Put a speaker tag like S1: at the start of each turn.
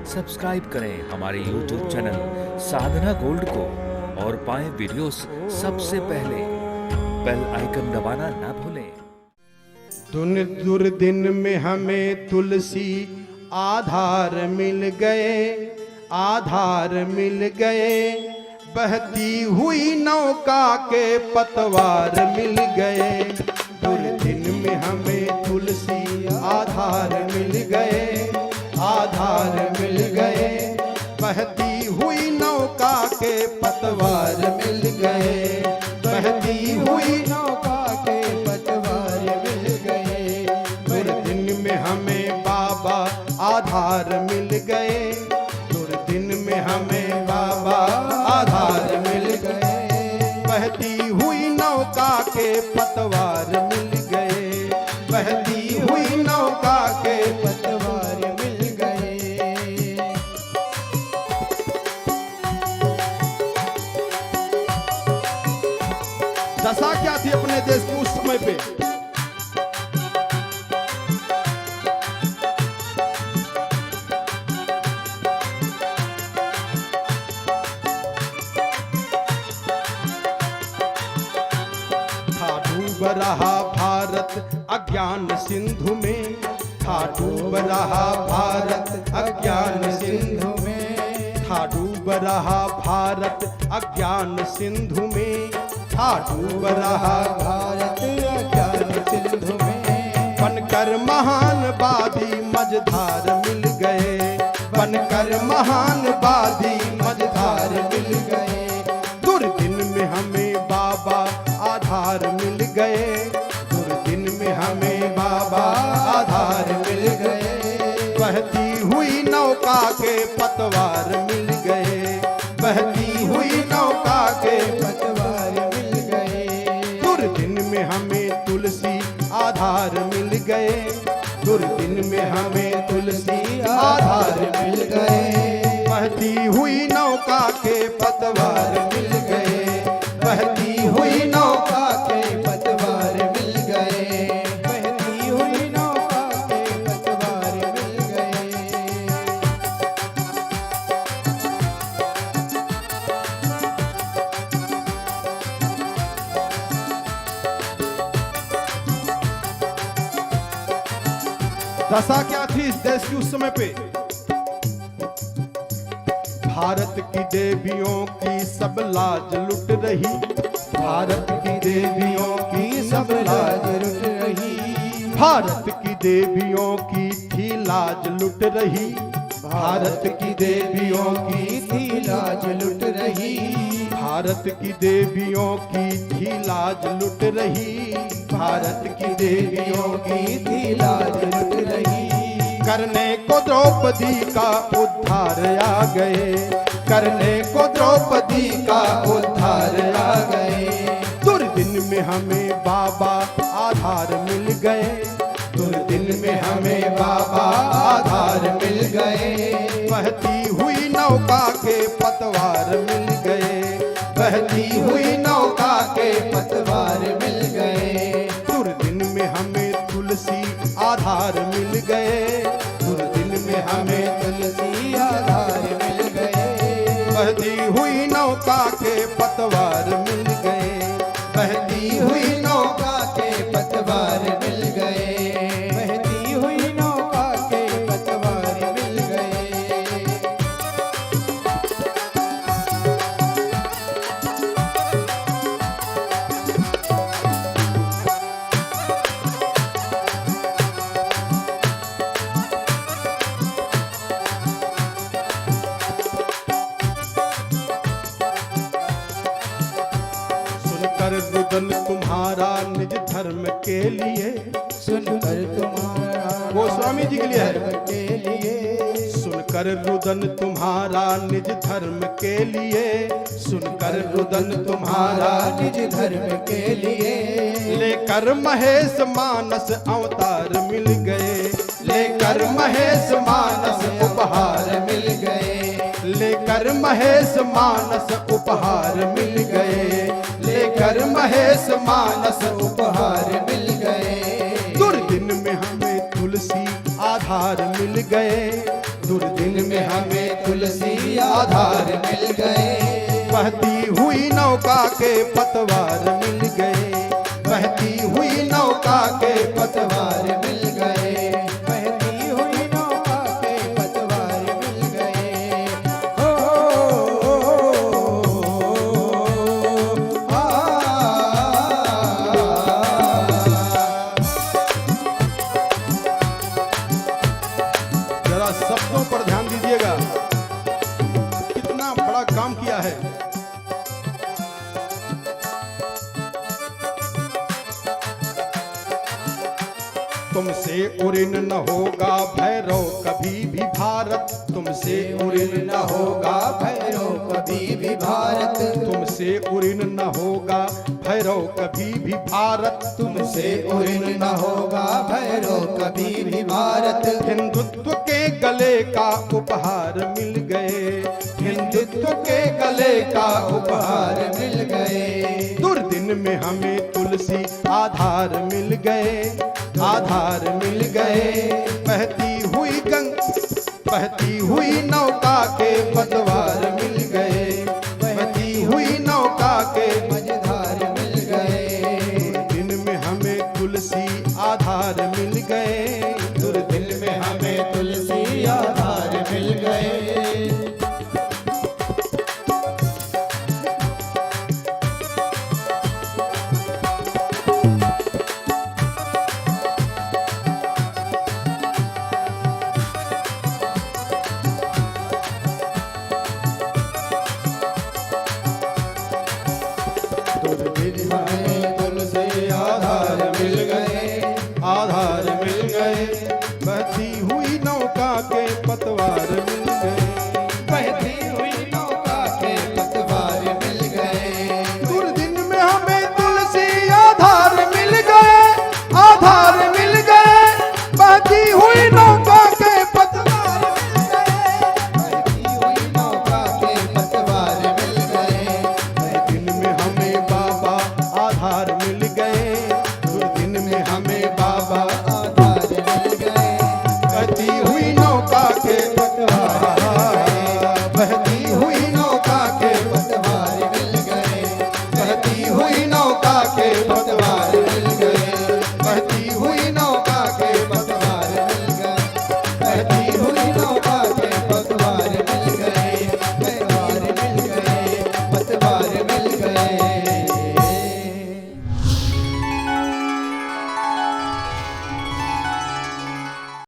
S1: Subscribe करें हमारे YouTube channel साधना gold को और पाएं वीडियोस सबसे पहले। बेल आइकन दबाना ना भूलें।
S2: दुर्दिन में हमें तुलसी आधार मिल गए, आधार मिल गए। बहती हुई नौका के पतवार मिल गए। दुर्दिन में हमें तुलसी आधार मिल गए, आधार मिल गए। बहती हुई नौका के पतवार मिल गए, बहती हुई नौका के पतवार मिल गए। दुर्दिन में हमें बाबा आधार मिल गए, दुर्दिन में हमें बाबा आधार मिल गए। बहती हुई नौका के पतवार मिल गए, बहती हुई नौका के पतवार मिल गए। दशा क्या थी अपने देश की उस समय पे? डूब रहा भारत अज्ञान सिंधु में, था डूब रहा भारत अज्ञान सिंधु में, था डूब रहा भारत अज्ञान सिंधु में, था डूब रहा भारत अज्ञान सिंधु में। बनकर महान वादी मझधार मिल गए, बनकर महान वादी मझधार मिल गए। दुर्दिन में हमें बाबा आधार मिल गए, दुर्दिन में हमें बाबा आधार मिल गए। बहती हुई नौका के पतवार मिल गए, बहती हुई नौका के पतवार मिल गए। दुर्दिन में हमें तुलसी आधार मिल गए, दुर्दिन में हमें तुलसी आधार मिल गए। बहती हुई नौका के पतवार मिल गए, बहती हुई नौका के पतवार मिल गए, बहती हुई नौका के पतवार मिल गए। दशा क्या थी इस देश की उस समय पे? भारत की देवियों की सब लाज लुट रही, भारत की देवियों की सब लाज लुट रही। भारत की देवियों की थी लाज लुट रही, भारत की देवियों की थी लाज लुट रही। भारत की देवियों की थी लाज लुट रही, भारत की देवियों की थी लाज लुट रही। करने को द्रौपदी का उद्धार आ गए, करने को द्रौपदी का उद्धार आ गए। दुर्दिन में हमें बाबा आधार मिल गए, दुर्दिन में हमें बाबा आधार मिल गए। बहती हुई नौका के पतवार मिल गए, बहती हुई नौका के पतवार मिल गए। दुर्दिन में हमें तुलसी आधार मिल गए, दुर्दिन में हमें तुलसी आधार मिल गए। बहती हुई नौका के पतवार मिल गए, बहती हुई नौका के पतवार मिल गए, बहती हुई नौका के पतवार मिल गए। सुनकर रुदन तुम्हारा निज धर्म के लिए,
S3: सुनकर तुम्हारा
S2: गोस्वामी जी के लिए है।
S3: धर्म के लिए,
S2: सुनकर रुदन तुम्हारा निज धर्म के लिए, सुनकर रुदन तुम्हारा
S3: निज धर्म के लिए।
S2: लेकर महेश मानस अवतार मिल गए, लेकर महेश मानस उपहार मिल गए, लेकर महेश मानस उपहार मिल गए, लेकर महेश मानस उपहार मिल गए। दुर्दिन में हमें तुलसी आधार मिल गए, दुर्दिन में हमें
S3: तुलसी आधार मिल गए।
S2: बहती हुई नौका के पतवार मिल गए, बहती हुई नौका के
S3: पतवार मिल गए, बहती हुई नौका के पतवार मिल गए।
S2: जरा शब्दों पर ध्यान दीजिएगा, कितना बड़ा काम किया है। तुमसे उऋण न होगा भैरव कभी भी भारत, तुमसे उऋण
S3: न होगा भैरव कभी भी भारत,
S2: तुमसे उऋण न होगा भैरव कभी भी भारत,
S3: तुमसे उऋण न होगा भैरव कभी भी भारत।
S2: हिंदुत्व के गले का उपहार मिल गए, हिंदुत्व के गले का उपहार
S3: मिल गए।
S2: दुर्दिन में हमें तुलसी आधार मिल गए, आधार मिल गए। बहती हुई नौका के पतवार